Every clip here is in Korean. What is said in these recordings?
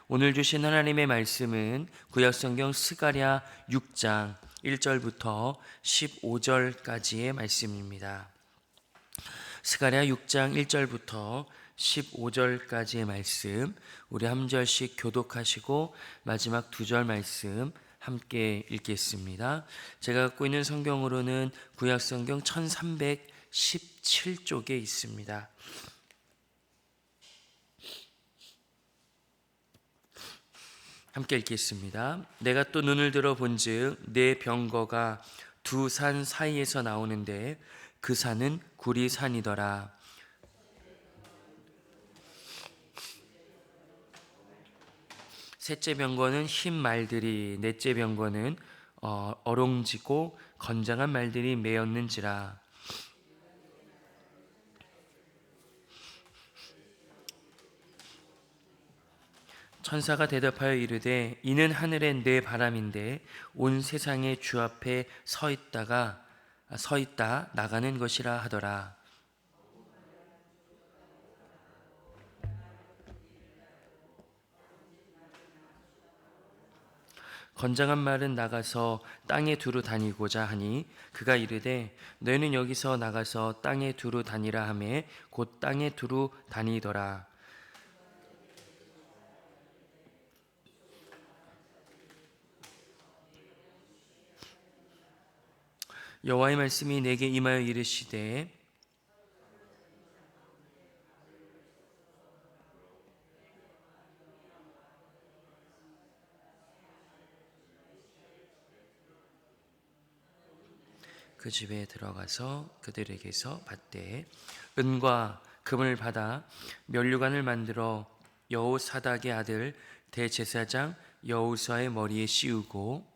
오늘 주신 하나님의 말씀은 구약성경 스가랴 6장 1절부터 15절까지의 말씀입니다. 스가랴 6장 1절부터 15절까지의 말씀, 우리 한 절씩 교독하시고 마지막 두 절 말씀 함께 읽겠습니다. 제가 갖고 있는 성경으로는 구약성경 1317쪽에 있습니다. 함께 읽겠습니다. 내가 또 눈을 들어 본즉 내 병거가 두 산 사이에서 나오는데 그 산은 구리산이더라. 셋째 병거는 흰 말들이, 넷째 병거는 어롱지고 건장한 말들이 메었는지라. 천사가 대답하여 이르되 이는 하늘의 내 바람인데 온 세상의 주 앞에 서 있다 나가는 것이라 하더라. 건장한 말은 나가서 땅에 두루 다니고자 하니 그가 이르되 너희는 여기서 나가서 땅에 두루 다니라 하매 곧 땅에 두루 다니더라. 여호와의 말씀이 내게 임하여 이르시되 그 집에 들어가서 그들에게서 받되 은과 금을 받아 면류관을 만들어 여호사닥의 아들 대제사장 여호수아의 머리에 씌우고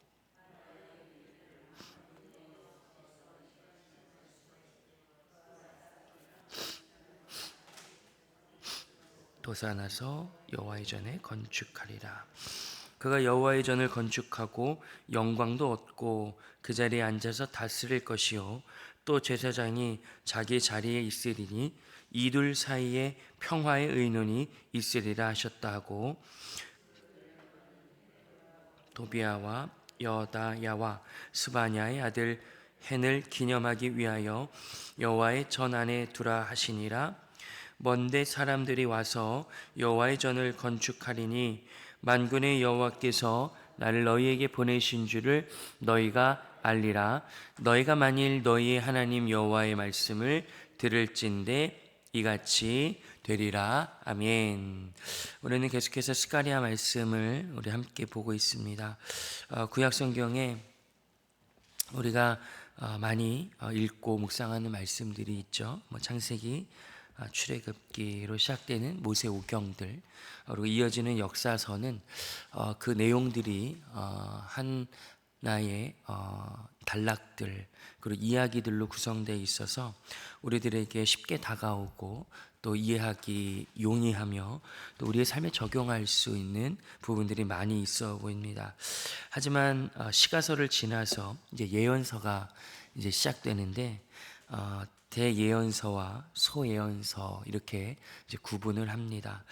도산하서 여호와의 전에 건축하리라. 그가 여호와의 전을 건축하고 영광도 얻고 그 자리에 앉아서 다스릴 것이요 또 제사장이 자기 자리에 있으리니 이둘 사이에 평화의 의논이 있으리라 하셨다 하고 도비아와 여다야와 스바냐의 아들 헨을 기념하기 위하여 여호와의 전 안에 두라 하시니라. 먼데 사람들이 와서 여호와의 전을 건축하리니 만군의 여호와께서 나를 너희에게 보내신 줄을 너희가 알리라. 너희가 만일 너희의 하나님 여호와의 말씀을 들을진대 이같이 되리라. 아멘. 우리는 계속해서 스가랴 말씀을 우리 함께 보고 있습니다. 구약 성경에 우리가 많이 읽고 묵상하는 말씀들이 있죠. 창세기, 출애굽기로 시작되는 모세오경들, 그리고 이어지는 역사서는 그 내용들이 하나의 단락들 그리고 이야기들로 구성되어 있어서 우리들에게 쉽게 다가오고 또 이해하기 용이하며 또 우리의 삶에 적용할 수 있는 부분들이 많이 있어 보입니다. 하지만 시가서를 지나서 이제 예언서가 이제 시작되는데 대예언서와 소예언서 이렇게 이제 구분을 합니다.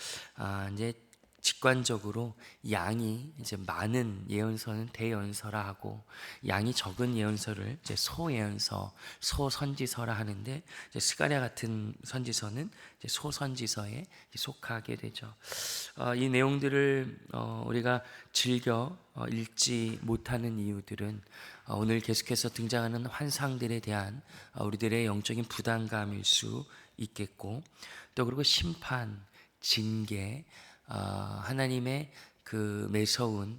이제 직관적으로 양이 이제 많은 예언서는 대예언서라 하고 양이 적은 예언서를 이제 소예언서, 소선지서라 하는데 이제 스가랴 같은 선지서는 이제 소선지서에 속하게 되죠. 이 내용들을 우리가 즐겨 읽지 못하는 이유들은 오늘 계속해서 등장하는 환상들에 대한 우리들의 영적인 부담감일 수 있겠고 또 그리고 심판, 징계, 하나님의 그 매서운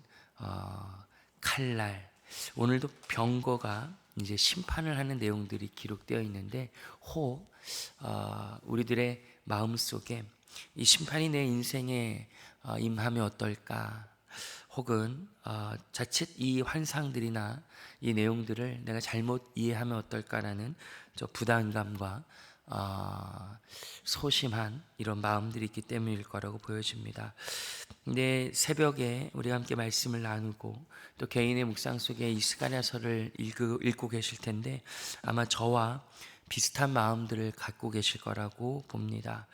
칼날, 오늘도 병거가 이제 심판을 하는 내용들이 기록되어 있는데 혹 우리들의 마음 속에 이 심판이 내 인생에 임하면 어떨까? 혹은 자칫 이 환상들이나 이 내용들을 내가 잘못 이해하면 어떨까라는 저 부담감과 소심한 이런 마음들이 있기 때문일 거라고 보여집니다. 근데 새벽에 우리가 함께 말씀을 나누고 또 개인의 묵상 속에 이 스가랴서를 읽고 계실 텐데 아마 저와 비슷한 마음들을 갖고 계실 거라고 봅니다.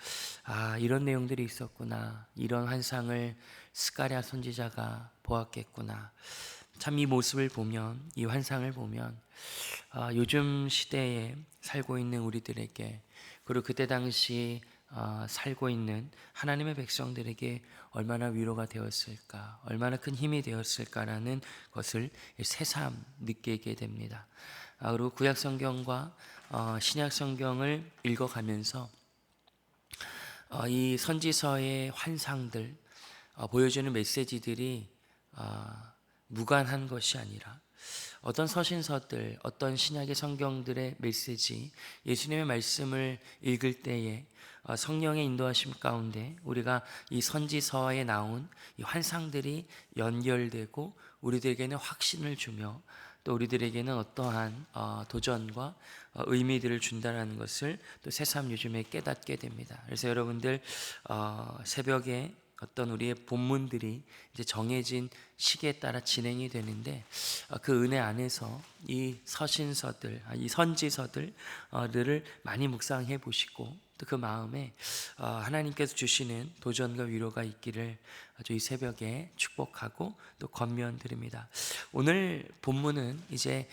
이런 내용들이 있었구나. 이런 환상을 스가랴 선지자가 보았겠구나. 참 이 모습을 보면, 이 환상을 보면 요즘 시대에 살고 있는 우리들에게, 그리고 그때 당시 살고 있는 하나님의 백성들에게 얼마나 위로가 되었을까, 얼마나 큰 힘이 되었을까라는 것을 새삼 느끼게 됩니다. 그리고 구약 성경과 신약 성경을 읽어가면서 이 선지서의 환상들, 보여주는 메시지들이 무관한 것이 아니라 어떤 서신서들, 어떤 신약의 성경들의 메시지, 예수님의 말씀을 읽을 때에 성령의 인도하심 가운데 우리가 이 선지서에 나온 이 환상들이 연결되고 우리들에게는 확신을 주며 또 우리들에게는 어떠한 도전과 의미들을 준다는 것을 또 새삼 요즘에 깨닫게 됩니다. 그래서 여러분들 새벽에 어떤 우리의 본문들이 이제 정해진 시기에 따라 진행이 되는데 그 은혜 안에서 이 서신서들, 이 선지서들을 많이 묵상해 보시고 또 그 마음에 하나님께서 주시는 도전과 위로가 있기를 아주 이 새벽에 축복하고 또 권면드립니다. 오늘 본문은 이제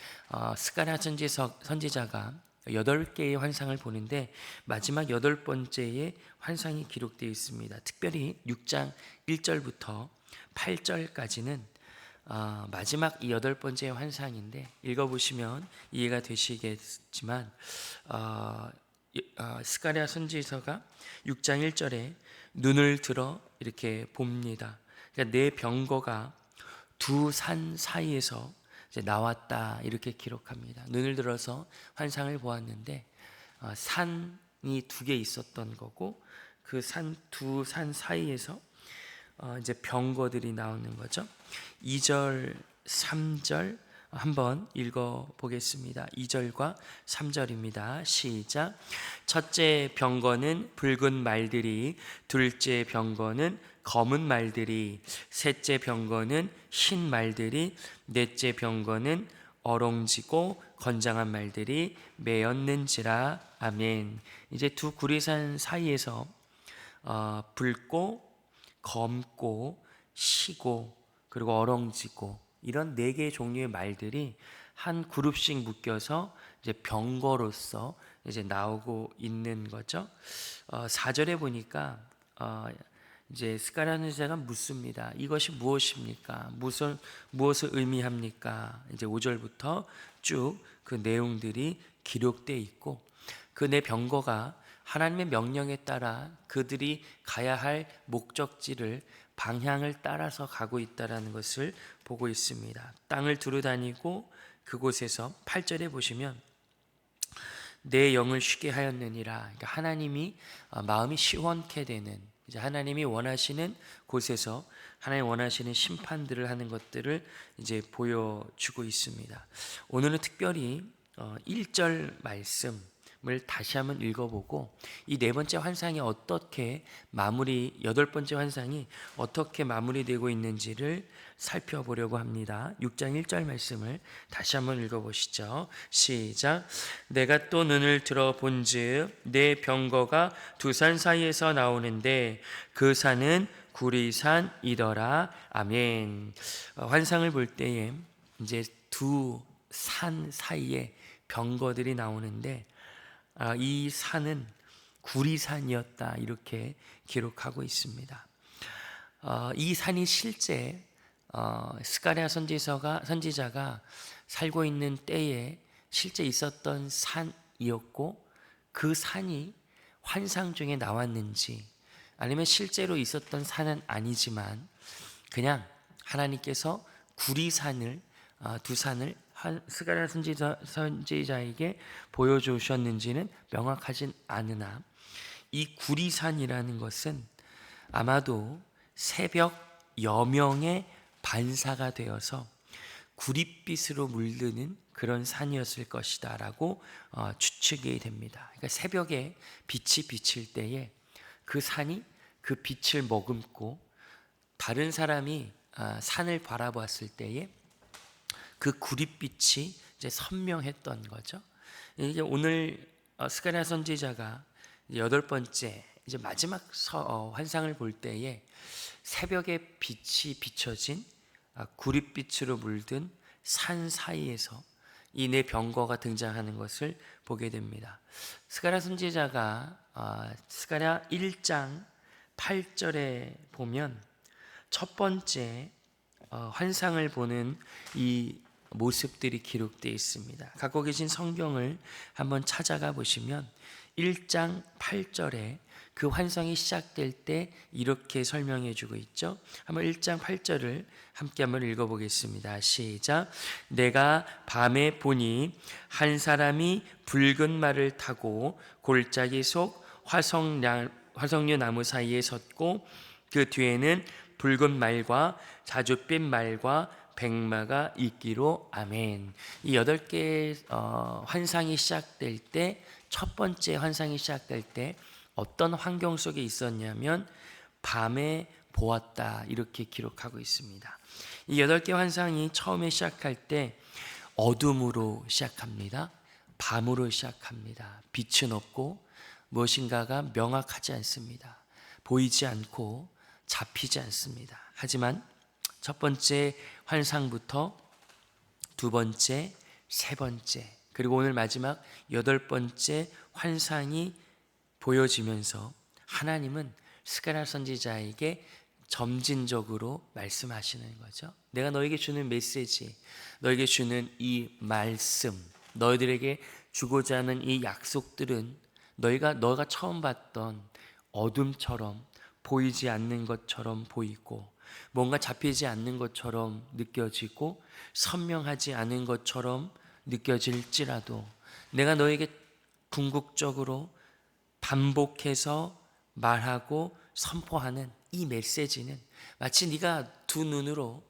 스가랴 선지자가 8개의 환상을 보는데 마지막 8번째의 환상이 기록되어 있습니다. 특별히 6장 1절부터 8절까지는 마지막 이 8번째 환상인데 읽어보시면 이해가 되시겠지만 스가랴 선지서가 6장 1절에 눈을 들어 이렇게 봅니다. 그러니까 내 병거가 두 산 사이에서 이제 나왔다 이렇게 기록합니다. 눈을 들어서 환상을 보았는데 산이 2개 있었던 거고 그 두 산 사이에서 이제 병거들이 나오는 거죠. 2절, 3절 한번 읽어 보겠습니다. 2절과 3절입니다. 시작. 첫째 병거는 붉은 말들이, 둘째 병거는 검은 말들이, 셋째 병거는 흰 말들이, 넷째 병거는 어롱지고 건장한 말들이 메었는지라. 아멘. 이제 두 구리산 사이에서 붉고 검고 시고 그리고 어렁지고 이런 4개의 종류의 말들이 한 그룹씩 묶여서 이제 병거로서 이제 나오고 있는 거죠. 4절에 보니까 이제 스가랴 선지자가 묻습니다. 이것이 무엇입니까? 무엇을 의미합니까? 이제 5절부터 쭉 그 내용들이 기록되어 있고 그 네 병거가 하나님의 명령에 따라 그들이 가야 할 목적지를 방향을 따라서 가고 있다는 것을 보고 있습니다. 땅을 두루다니고 그곳에서 8절에 보시면 내 영을 쉬게 하였느니라. 그러니까 하나님이 마음이 시원케 되는, 이제 하나님이 원하시는 곳에서 하나님 원하시는 심판들을 하는 것들을 이제 보여주고 있습니다. 오늘은 특별히 1절 말씀 을 다시 한번 읽어보고 이 4번째 환상이 어떻게 마무리, 8번째 환상이 어떻게 마무리되고 있는지를 살펴보려고 합니다. 6장 1절 말씀을 다시 한번 읽어보시죠. 시작. 내가 또 눈을 들어 본즉 내 병거가 두 산 사이에서 나오는데 그 산은 구리산이더라. 아멘. 환상을 볼 때에 이제 두 산 사이에 병거들이 나오는데 이 산은 구리산이었다 이렇게 기록하고 있습니다. 이 산이 실제 스가랴 선지자가 살고 있는 때에 실제 있었던 산이었고 그 산이 환상 중에 나왔는지 아니면 실제로 있었던 산은 아니지만 그냥 하나님께서 구리산을 두 산을 스가랴 선지자에게 보여주셨는지는 명확하진 않으나 이 구리산이라는 것은 아마도 새벽 여명의 반사가 되어서 구릿빛으로 물드는 그런 산이었을 것이다 라고 추측이 됩니다. 그러니까 새벽에 빛이 비칠 때에 그 산이 그 빛을 머금고 다른 사람이 산을 바라봤을 때에 그 구릿빛이 이제 선명했던 거죠. 이게 오늘 스가랴 선지자가 8번째 이제 마지막 환상을 볼 때에 새벽의 빛이 비춰진 구릿빛으로 물든 산 사이에서 이 네 병거가 등장하는 것을 보게 됩니다. 스가랴 선지자가 스가랴 1장 8절에 보면 첫 번째 환상을 보는 이 모습들이 기록되어 있습니다. 갖고 계신 성경을 한번 찾아가 보시면 1장 8절에 그 환상이 시작될 때 이렇게 설명해 주고 있죠. 한번 1장 8절을 함께 한번 읽어보겠습니다. 시작. 내가 밤에 보니 한 사람이 붉은 말을 타고 골짜기 속 화석류 나무 사이에 섰고 그 뒤에는 붉은 말과 자줏빛 말과 백마가 있기로. 아멘. 이 8개의 환상이 시작될 때, 첫 번째 환상이 시작될 때 어떤 환경 속에 있었냐면 밤에 보았다, 이렇게 기록하고 있습니다. 이 8개 환상이 처음에 시작할 때 어둠으로 시작합니다. 밤으로 시작합니다. 빛은 없고 무엇인가가 명확하지 않습니다. 보이지 않고 잡히지 않습니다. 하지만 첫 번째 환상부터 두 번째, 세 번째, 그리고 오늘 마지막 8번째 환상이 보여지면서 하나님은 스가랴 선지자에게 점진적으로 말씀하시는 거죠. 내가 너에게 주는 메시지, 너에게 주는 이 말씀, 너희들에게 주고자 하는 이 약속들은 너가 처음 봤던 어둠처럼 보이지 않는 것처럼 보이고, 뭔가 잡히지 않는 것처럼 느껴지고 선명하지 않은 것처럼 느껴질지라도, 내가 너에게 궁극적으로 반복해서 말하고 선포하는 이 메시지는 마치 네가 두 눈으로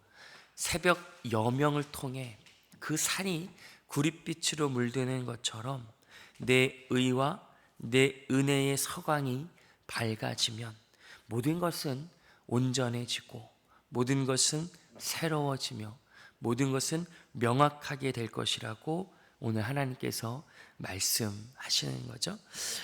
새벽 여명을 통해 그 산이 구릿빛으로 물드는 것처럼 내 의와 내 은혜의 서광이 밝아지면 모든 것은 온전해지고 모든 것은 새로워지며 모든 것은 명확하게 될 것이라고 오늘 하나님께서 말씀하시는 거죠.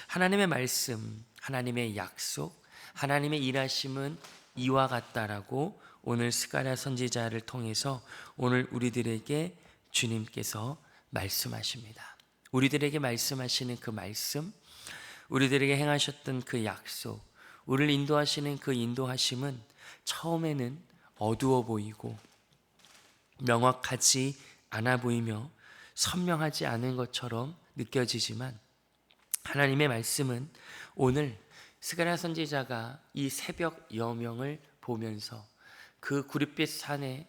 하나님의 말씀, 하나님의 약속, 하나님의 일하심은 이와 같다라고 오늘 스가랴 선지자를 통해서 오늘 우리들에게 주님께서 말씀하십니다. 우리들에게 말씀하시는 그 말씀, 우리들에게 행하셨던 그 약속, 우리를 인도하시는 그 인도하심은 처음에는 어두워 보이고 명확하지 않아 보이며 선명하지 않은 것처럼 느껴지지만, 하나님의 말씀은 오늘 스가랴 선지자가 이 새벽 여명을 보면서 그 구릿빛 산에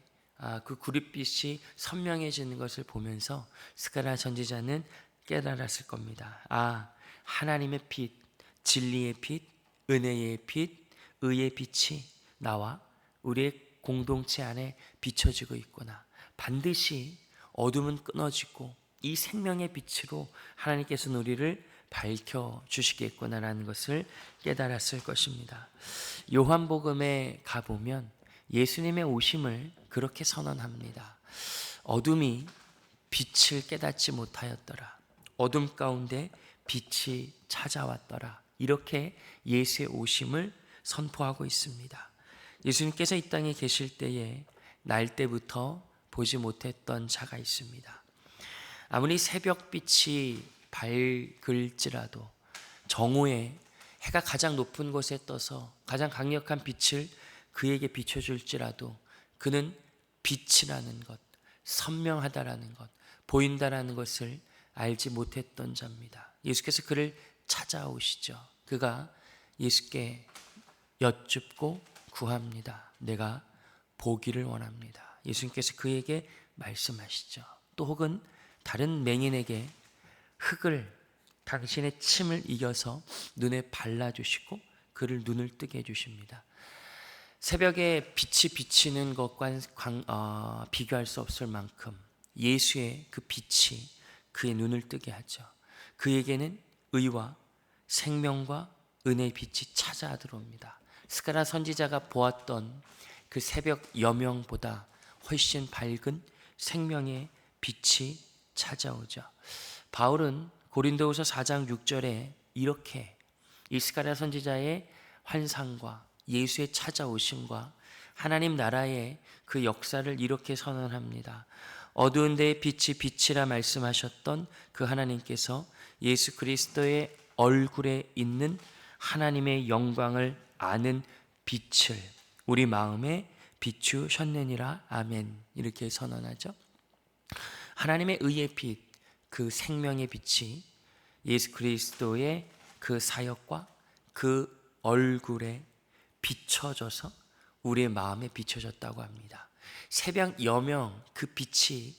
그 구릿빛이 선명해지는 것을 보면서 스가랴 선지자는 깨달았을 겁니다. 하나님의 빛, 진리의 빛, 은혜의 빛, 의의 빛이 나와 우리의 공동체 안에 비춰지고 있구나. 반드시 어둠은 끊어지고 이 생명의 빛으로 하나님께서는 우리를 밝혀주시겠구나라는 것을 깨달았을 것입니다. 요한복음에 가보면 예수님의 오심을 그렇게 선언합니다. 어둠이 빛을 깨닫지 못하였더라. 어둠 가운데 빛이 찾아왔더라. 이렇게 예수의 오심을 선포하고 있습니다. 예수님께서 이 땅에 계실 때에 날 때부터 보지 못했던 자가 있습니다. 아무리 새벽빛이 밝을지라도 정오에 해가 가장 높은 곳에 떠서 가장 강력한 빛을 그에게 비춰줄지라도 그는 빛이라는 것, 선명하다라는 것, 보인다라는 것을 알지 못했던 자입니다. 예수께서 그를 찾아오시죠. 그가 예수께 여쭙고 구합니다. 내가 보기를 원합니다. 예수님께서 그에게 말씀하시죠. 또 혹은 다른 맹인에게 흙을, 당신의 침을 이겨서 눈에 발라주시고 그를 눈을 뜨게 해주십니다. 새벽에 빛이 비치는 것과 비교할 수 없을 만큼 예수의 그 빛이 그의 눈을 뜨게 하죠. 그에게는 의와 생명과 은혜의 빛이 찾아 들어옵니다. 스가랴 선지자가 보았던 그 새벽 여명보다 훨씬 밝은 생명의 빛이 찾아오죠. 바울은 고린도후서 4장 6절에 이렇게 이 스가랴 선지자의 환상과 예수의 찾아오심과 하나님 나라의 그 역사를 이렇게 선언합니다. 어두운 데에 빛이 빛이라 말씀하셨던 그 하나님께서 예수 그리스도의 얼굴에 있는 하나님의 영광을 아는 빛을 우리 마음에 비추셨느니라. 아멘. 이렇게 선언하죠. 하나님의 의의 빛, 그 생명의 빛이 예수 그리스도의 그 사역과 그 얼굴에 비춰져서 우리의 마음에 비춰졌다고 합니다. 새벽 여명 그 빛이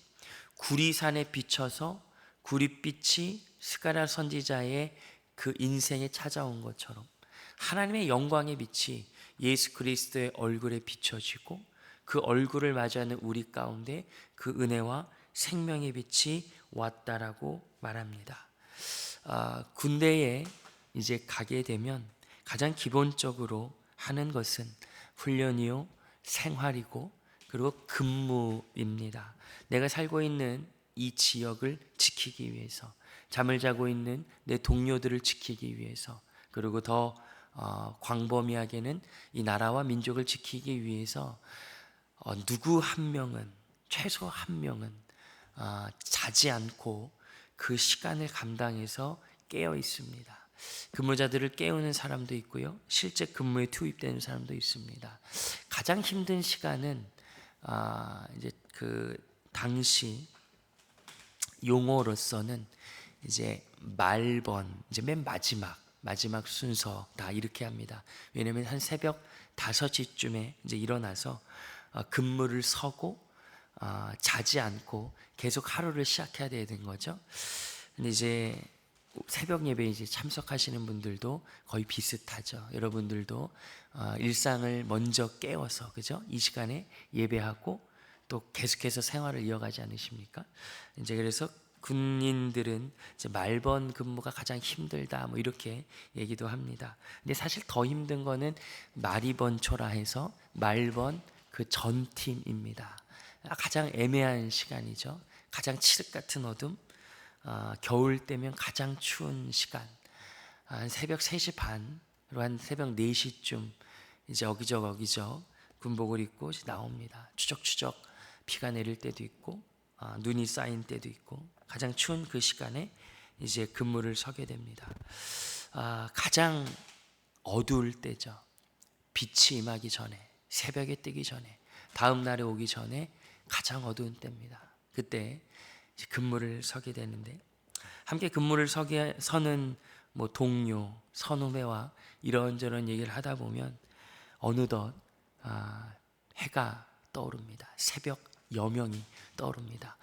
구리산에 비춰서 구릿빛이 스가랴 선지자의 그 인생에 찾아온 것처럼 하나님의 영광의 빛이 예수 그리스도의 얼굴에 비춰지고 그 얼굴을 맞이하는 우리 가운데 그 은혜와 생명의 빛이 왔다라고 말합니다. 군대에 이제 가게 되면 가장 기본적으로 하는 것은 훈련이요, 생활이고, 그리고 근무입니다. 내가 살고 있는 이 지역을 지키기 위해서, 잠을 자고 있는 내 동료들을 지키기 위해서, 그리고 더 광범위하게는 이 나라와 민족을 지키기 위해서 누구 한 명은, 최소 한 명은 자지 않고 그 시간을 감당해서 깨어 있습니다. 근무자들을 깨우는 사람도 있고요, 실제 근무에 투입되는 사람도 있습니다. 가장 힘든 시간은 이제 그 당시 용어로서는 이제 말번, 이제 맨 마지막 순서다 이렇게 합니다. 왜냐하면 한 새벽 5시쯤에 이제 일어나서 근무를 서고 자지 않고 계속 하루를 시작해야 되는 거죠. 근데 이제 새벽 예배에 이제 참석하시는 분들도 거의 비슷하죠. 여러분들도 일상을 먼저 깨워서, 그죠? 이 시간에 예배하고 또 계속해서 생활을 이어가지 않으십니까? 이제 그래서 군인들은 이제 말번 근무가 가장 힘들다, 뭐 이렇게 얘기도 합니다. 근데 사실 더 힘든 거는 마리번초라 해서 말번 그 전팀입니다. 가장 애매한 시간이죠. 가장 칠흑 같은 어둠, 겨울 때면 가장 추운 시간, 한 새벽 3시 반으로 한 새벽 4시쯤 이제 어기적 군복을 입고 이제 나옵니다. 추적추적 비가 내릴 때도 있고 눈이 쌓인 때도 있고 가장 추운 그 시간에 이제 근무를 서게 됩니다. 가장 어두울 때죠. 빛이 임하기 전에, 새벽에 뜨기 전에, 다음 날에 오기 전에 가장 어두운 때입니다. 그때 근무를 서게 되는데, 함께 근무를 서는 뭐 동료, 선후배와 이런저런 얘기를 하다 보면 어느덧 해가 떠오릅니다. 새벽 여명이 떠오릅니다.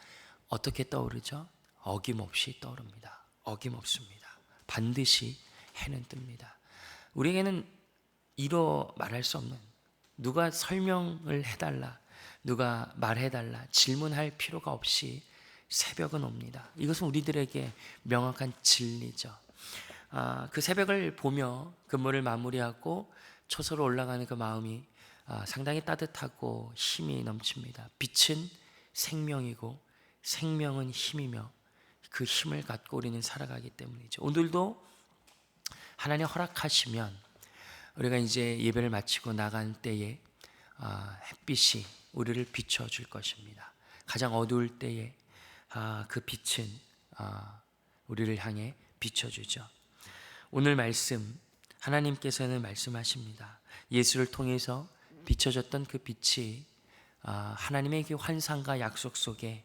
어떻게 떠오르죠? 어김없이 떠오릅니다. 어김없습니다. 반드시 해는 뜹니다. 우리에게는 이로 말할 수 없는, 누가 설명을 해달라, 누가 말해달라, 질문할 필요가 없이 새벽은 옵니다. 이것은 우리들에게 명확한 진리죠. 그 새벽을 보며 근무를 마무리하고 초소로 올라가는 그 마음이 상당히 따뜻하고 힘이 넘칩니다. 빛은 생명이고 생명은 힘이며 그 힘을 갖고 우리는 살아가기 때문이죠. 오늘도 하나님 허락하시면 우리가 이제 예배를 마치고 나간 때에 햇빛이 우리를 비춰줄 것입니다. 가장 어두울 때에 그 빛은 우리를 향해 비춰주죠. 오늘 말씀, 하나님께서는 말씀하십니다. 예수를 통해서 비춰졌던 그 빛이 하나님의 그 환상과 약속 속에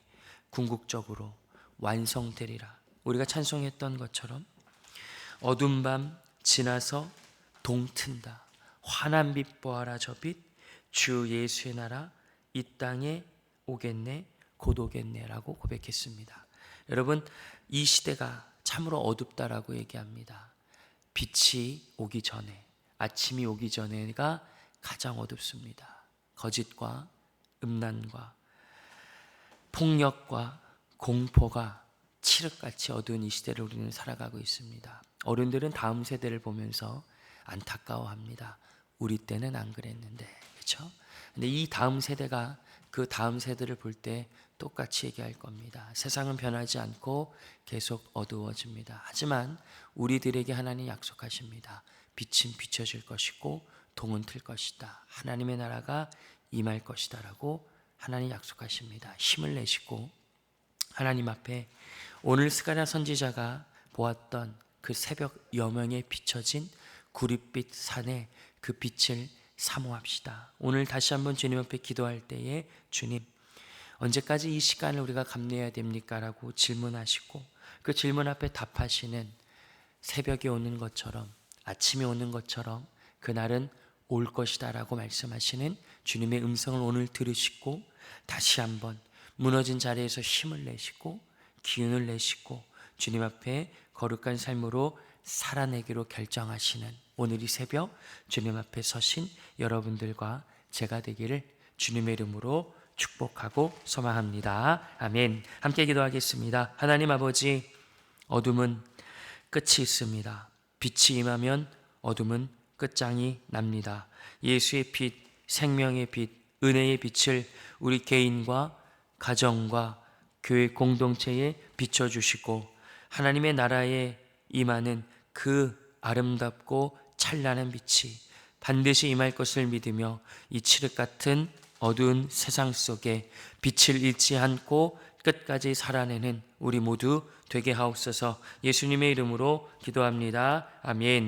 궁극적으로 완성되리라. 우리가 찬송했던 것처럼 어두운 밤 지나서 동튼다. 환한 빛 보아라, 저 빛, 주 예수의 나라 이 땅에 오겠네, 곧 오겠네라고 고백했습니다. 여러분, 이 시대가 참으로 어둡다라고 얘기합니다. 빛이 오기 전에, 아침이 오기 전에가 가장 어둡습니다. 거짓과 음란과 폭력과 공포가 칠흑같이 어두운 이 시대를 우리는 살아가고 있습니다. 어른들은 다음 세대를 보면서 안타까워합니다. 우리 때는 안 그랬는데, 그렇죠? 근데 이 다음 세대가 그 다음 세대를 볼 때 똑같이 얘기할 겁니다. 세상은 변하지 않고 계속 어두워집니다. 하지만 우리들에게 하나님 약속하십니다. 빛은 비춰질 것이고 동은 틀 것이다. 하나님의 나라가 임할 것이다 라고 하나님 약속하십니다. 힘을 내시고 하나님 앞에 오늘 스가랴 선지자가 보았던 그 새벽 여명에 비춰진 구릿빛 산의 그 빛을 사모합시다. 오늘 다시 한번 주님 앞에 기도할 때에 주님, 언제까지 이 시간을 우리가 감내해야 됩니까? 라고 질문하시고 그 질문 앞에 답하시는 새벽이 오는 것처럼, 아침이 오는 것처럼 그날은 올 것이다 라고 말씀하시는 주님의 음성을 오늘 들으시고 다시 한번 무너진 자리에서 힘을 내시고 기운을 내시고 주님 앞에 거룩한 삶으로 살아내기로 결정하시는 오늘 이 새벽 주님 앞에 서신 여러분들과 제가 되기를 주님의 이름으로 축복하고 소망합니다. 아멘. 함께 기도하겠습니다. 하나님 아버지, 어둠은 끝이 있습니다. 빛이 임하면 어둠은 끝장이 납니다. 예수의 빛, 생명의 빛, 은혜의 빛을 우리 개인과 가정과 교회 공동체에 비춰주시고 하나님의 나라에 임하는 그 아름답고 찬란한 빛이 반드시 임할 것을 믿으며 이 칠흑 같은 어두운 세상 속에 빛을 잃지 않고 끝까지 살아내는 우리 모두 되게 하옵소서. 예수님의 이름으로 기도합니다. 아멘.